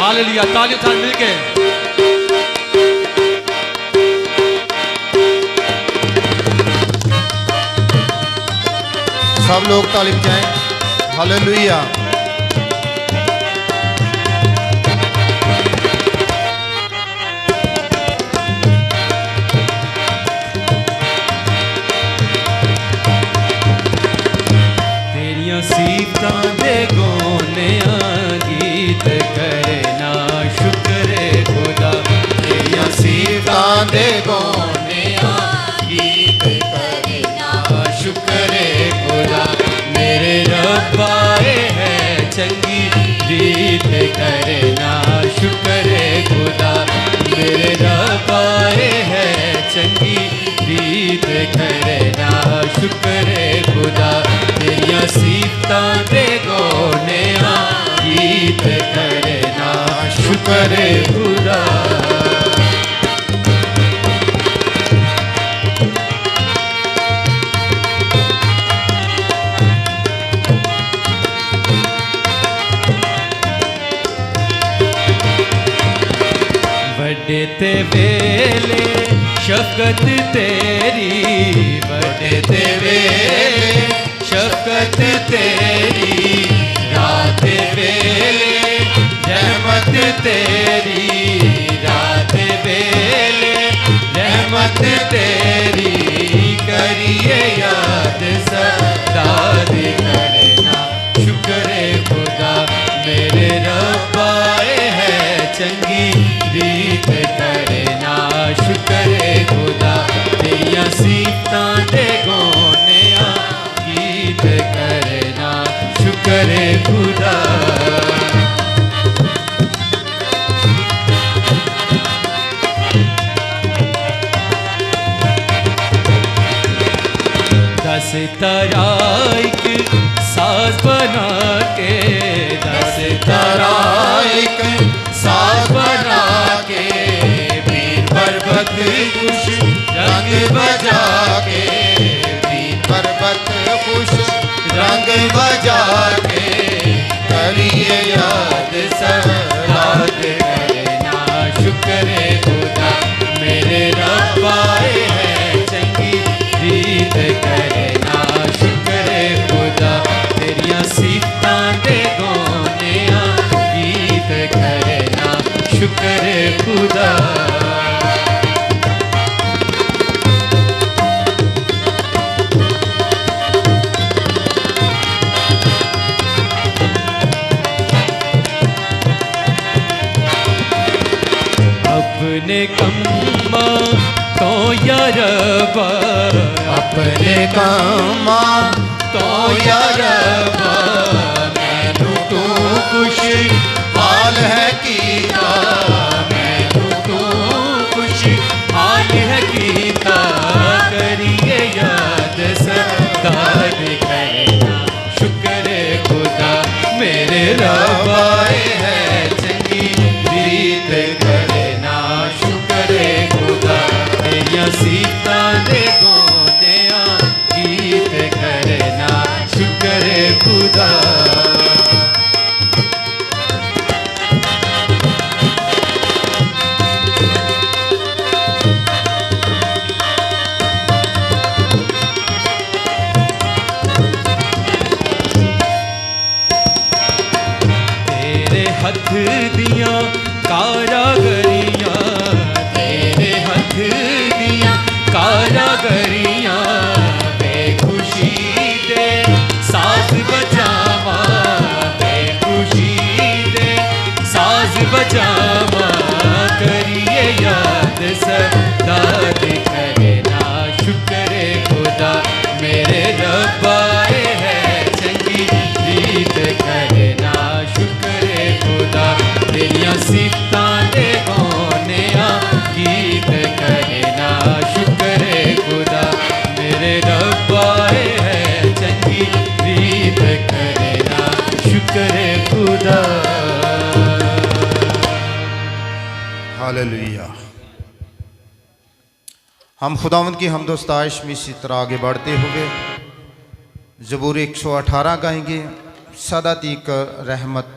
Hallelujah, ताली उठा मिलके। सब लोग ताली बजाएं। हालेलुया। तेरियां सीफतां दे गोने गीत करना शुक्र खुदा। तेरियां सीफतां दे गोने गीत करना शुक्र खुदा। मेरे रब आए है चंगी रीत करना शुक्र खुदा। मेरे रब आए है चंगी रीत करना शुक्र खुदा। तेरियां सीफतां दे गोने गीत करना शुक्र खुदा। बड़े ते वेले शफकत तेरी, बड़े ते वेले शफकत तेरी। रात वेले रहमत तेरी, रात वेले रहमत तेरी। करिए याद सदा दे करना शुक्र खुदा। मेरे रब आए है चंगी रीत करना शुक्र खुदा। तेरियां सीफतां दे गोने गीत करना शुक्र खुदा। दस तराइक साज बना के, दस तराइक साज बना के। वीर पर्वत खुश रंग बजा के, वीर पर्वत खुश रंग बजा के। करिए याद सराद करना शुक्र खुदा। मेरे रब आए है चंगी रीत करना शुक्र खुदा। तेरियां सीफतां दे गोने गीत करना शुक्र खुदा। अपने कम्मा तो या रब, अपने कम्मा तो या रब। मैनू तू खुश हाल है कीता, मैनू तू खुश हाल है कीता। करिए याद सदा दे करना शुक्र खुदा। मेरे रब आए है चंगी रीत करना शुक्र खुदा। तेरियां सीफतां दे गोने गीत करना शुक्र खुदा। तेरे हथ दियां कारागरियां, तेरे हथ दियां कारागरियां। बेखुशी दे साज बजावा, बेखुशी दे साज बजावा। करिए याद सदा दे करना शुक्र खुदा। मेरे रब आए है चंगी रीत करना शुक्र खुदा। तेरियां सीफतां दे गोने गीत करना शुक्र खुदा। मेरे रब आए है चंगी रीत करना शुक्र खुदा। हालेलुया। हम खुदावंद की हमदोस्ताइश में इसी तरह आगे बढ़ते हुए ज़बूर 118 गाएंगे। सदा तीक रहमत